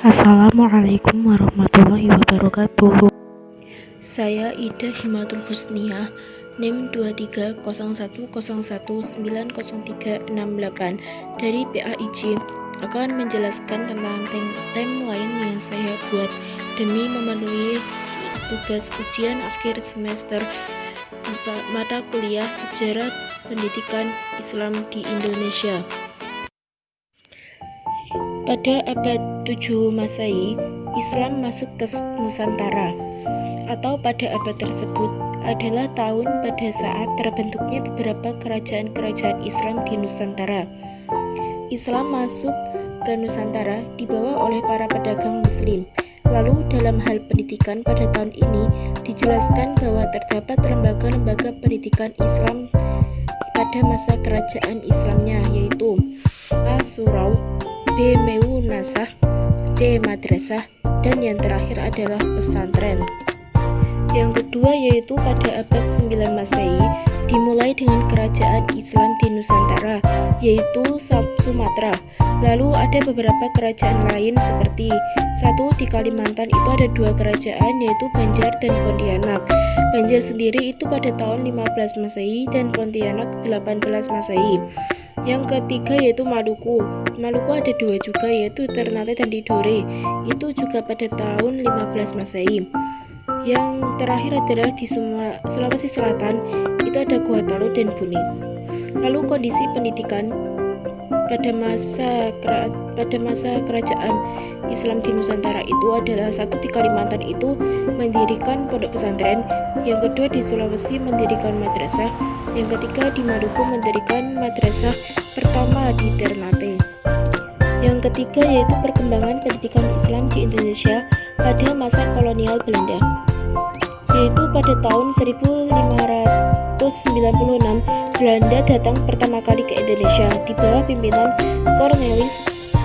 Assalamualaikum warahmatullahi wabarakatuh. Saya Ida Himatul Husniah, NIM 2301019038 dari PAIJ akan menjelaskan tentang timeline yang saya buat demi memenuhi tugas ujian akhir semester mata kuliah Sejarah Pendidikan Islam di Indonesia. Pada abad 7 Masehi, Islam masuk ke Nusantara, atau pada abad tersebut adalah tahun pada saat terbentuknya beberapa kerajaan-kerajaan Islam di Nusantara. Islam masuk ke Nusantara dibawa oleh para pedagang Muslim. Lalu dalam hal pendidikan pada tahun ini dijelaskan bahwa terdapat lembaga-lembaga pendidikan Islam pada masa kerajaan Islamnya, yaitu A. Surau, B. Meunasah, C. Madrasah, dan yang terakhir adalah pesantren. Yang kedua yaitu pada abad 9 Masehi dimulai dengan kerajaan Islam di Nusantara, yaitu Sumatera. Lalu ada beberapa kerajaan lain seperti satu di Kalimantan itu ada dua kerajaan, yaitu Banjar dan Pontianak. Banjar sendiri itu pada tahun 15 Masehi dan Pontianak 18 Masehi. Yang ketiga yaitu Maluku. Maluku ada dua juga, yaitu Ternate dan Tidore. Itu juga pada tahun 15 Masehi. Yang terakhir adalah di Sulawesi Selatan, itu ada Gorontalo dan Bone. Lalu kondisi pendidikan pada masa kerajaan Islam di Nusantara itu adalah satu di Kalimantan itu mendirikan pondok pesantren, yang kedua di Sulawesi mendirikan madrasah, yang ketiga di Maluku mendirikan madrasah pertama di Ternate. Yang ketiga yaitu perkembangan pendidikan Islam di Indonesia pada masa kolonial Belanda, yaitu pada tahun 1596 Belanda datang pertama kali ke Indonesia di bawah pimpinan Cornelis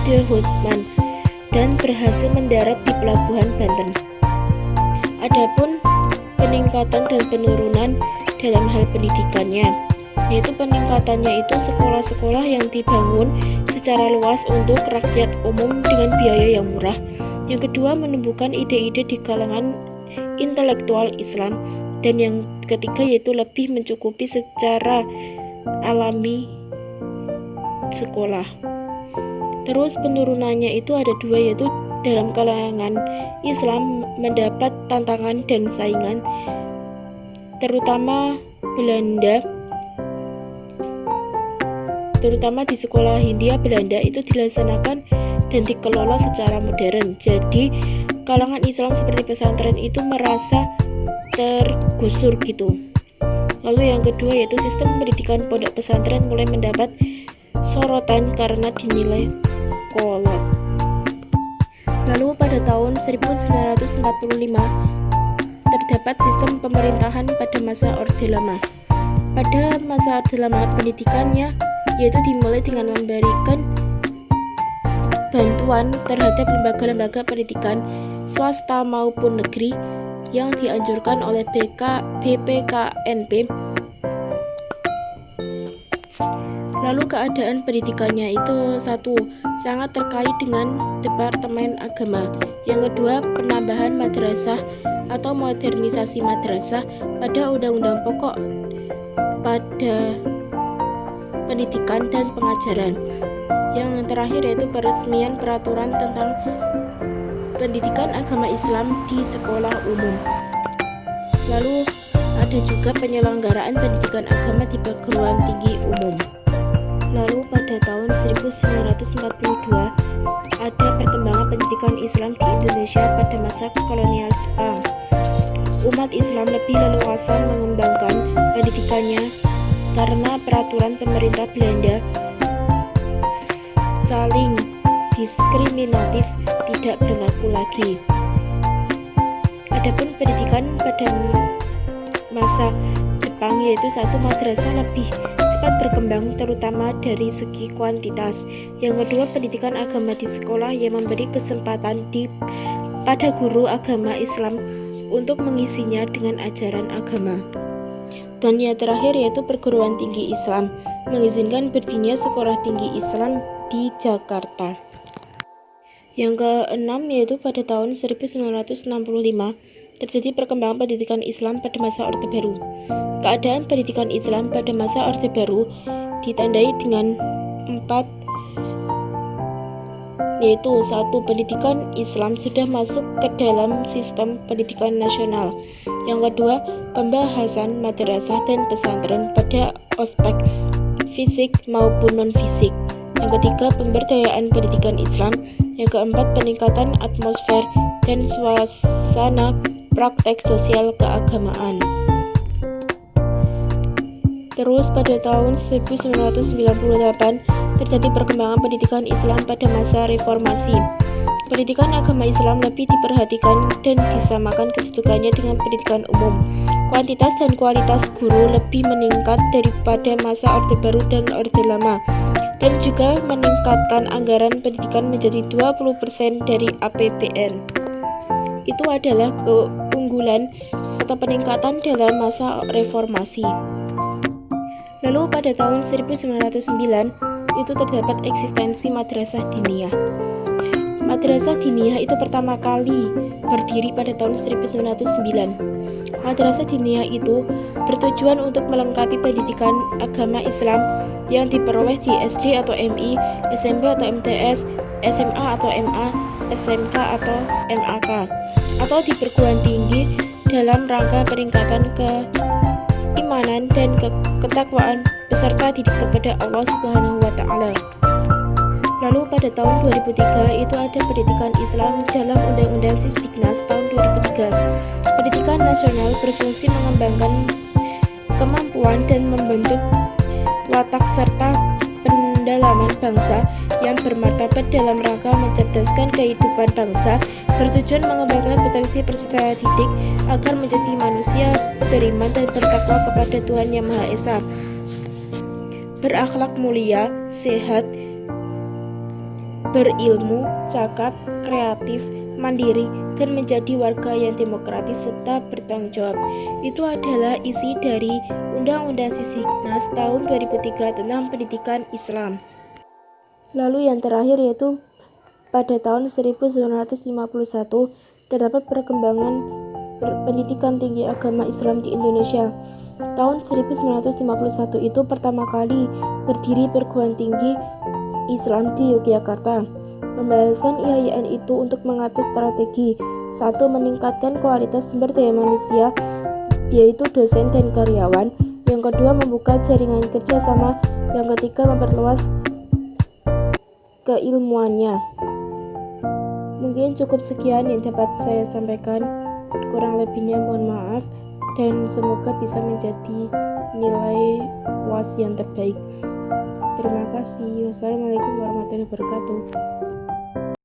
de Houtman dan berhasil mendarat di pelabuhan Banten. Adapun peningkatan dan penurunan dalam hal pendidikannya, yaitu peningkatannya itu sekolah-sekolah yang dibangun secara luas untuk rakyat umum dengan biaya yang murah. Yang kedua, menumbuhkan ide-ide di kalangan intelektual Islam, dan yang ketiga yaitu lebih mencukupi secara alami sekolah. Terus penurunannya itu ada dua, yaitu dalam kalangan Islam mendapat tantangan dan saingan, terutama Belanda, terutama di sekolah Hindia Belanda itu dilaksanakan dan dikelola secara modern. Jadi kalangan Islam seperti pesantren itu merasa tergusur gitu. Lalu yang kedua yaitu sistem pendidikan pondok pesantren mulai mendapat sorotan karena dinilai kolot. Lalu pada tahun 1945 terdapat sistem pemerintahan pada masa Orde Lama. Pada masa Orde Lama pendidikannya yaitu dimulai dengan memberikan bantuan terhadap lembaga-lembaga pendidikan swasta maupun negeri yang dianjurkan oleh BPKNP. Lalu keadaan pendidikannya itu satu, sangat terkait dengan Departemen Agama. Yang kedua, penambahan madrasah atau modernisasi madrasah pada Undang-Undang Pokok pada pendidikan dan pengajaran. Yang terakhir yaitu peresmian peraturan tentang pendidikan agama Islam di sekolah umum. Lalu ada juga penyelenggaraan pendidikan agama di perguruan tinggi umum. Lalu pada tahun 1942 ada perkembangan pendidikan Islam di Indonesia pada masa kolonial Jepang. Umat Islam lebih leluasa mengembangkan pendidikannya karena peraturan pemerintah Belanda saling diskriminatif tidak berlaku lagi. Adapun pendidikan pada masa Jepang yaitu satu, madrasah lebih cepat berkembang terutama dari segi kuantitas. Yang kedua, pendidikan agama di sekolah yang memberi kesempatan pada guru agama Islam untuk mengisinya dengan ajaran agama. Dan yang terakhir yaitu perguruan tinggi Islam mengizinkan berdirinya sekolah tinggi Islam di Jakarta. Yang keenam yaitu pada tahun 1965 terjadi perkembangan pendidikan Islam pada masa Orde Baru. Keadaan pendidikan Islam pada masa Orde Baru ditandai dengan 4, yaitu 1. Pendidikan Islam sudah masuk ke dalam sistem pendidikan nasional. Yang kedua, pembahasan madrasah dan pesantren pada aspek fisik maupun non-fisik. Yang ketiga, pemberdayaan pendidikan Islam. Yang keempat, peningkatan atmosfer dan suasana praktek sosial keagamaan. Terus pada tahun 1998 terjadi perkembangan pendidikan Islam pada masa reformasi. Pendidikan agama Islam lebih diperhatikan dan disamakan kedudukannya dengan pendidikan umum. Kuantitas dan kualitas guru lebih meningkat daripada masa Orde Baru dan Orde Lama, dan juga meningkatkan anggaran pendidikan menjadi 20% dari APBN. Itu adalah keunggulan atau peningkatan dalam masa reformasi. Lalu pada tahun 1909 itu terdapat eksistensi madrasah diniyah. Madrasah diniyah itu pertama kali berdiri pada tahun 1909. Madrasah diniyah itu bertujuan untuk melengkapi pendidikan agama Islam yang diperoleh di SD atau MI, SMP atau MTS, SMA atau MA, SMK atau MAK, atau di perguruan tinggi dalam rangka peningkatan keimanan dan ketakwaan beserta didik kepada Allah Subhanahu wa Ta'ala. Lalu pada tahun 2003 itu ada pendidikan Islam dalam Undang-Undang Sisdiknas tahun 2003. Pendidikan nasional berfungsi mengembangkan kemampuan dan membentuk watak serta pendalaman bangsa yang bermartabat dalam rangka mencerdaskan kehidupan bangsa, bertujuan mengembangkan potensi peserta didik agar menjadi manusia beriman dan bertakwa kepada Tuhan Yang Maha Esa, berakhlak mulia, sehat, berilmu, cakap, kreatif, mandiri, dan menjadi warga yang demokratis serta bertanggung jawab. Itu adalah isi dari Undang-Undang Sisdiknas tahun 2003 tentang pendidikan Islam. Lalu yang terakhir yaitu pada tahun 1951 terdapat perkembangan pendidikan tinggi agama Islam di Indonesia. Tahun 1951 itu pertama kali berdiri perguruan tinggi Islam di Yogyakarta. Pembahasan IAIN itu untuk mengatur strategi 1. Meningkatkan kualitas sumber daya manusia, yaitu dosen dan karyawan. Yang kedua, membuka jaringan kerjasama. Yang ketiga, memperluas keilmuannya. Mungkin cukup sekian yang dapat saya sampaikan. Kurang lebihnya mohon maaf, dan semoga bisa menjadi nilai UAS yang terbaik. Terima kasih. Wassalamualaikum warahmatullahi wabarakatuh.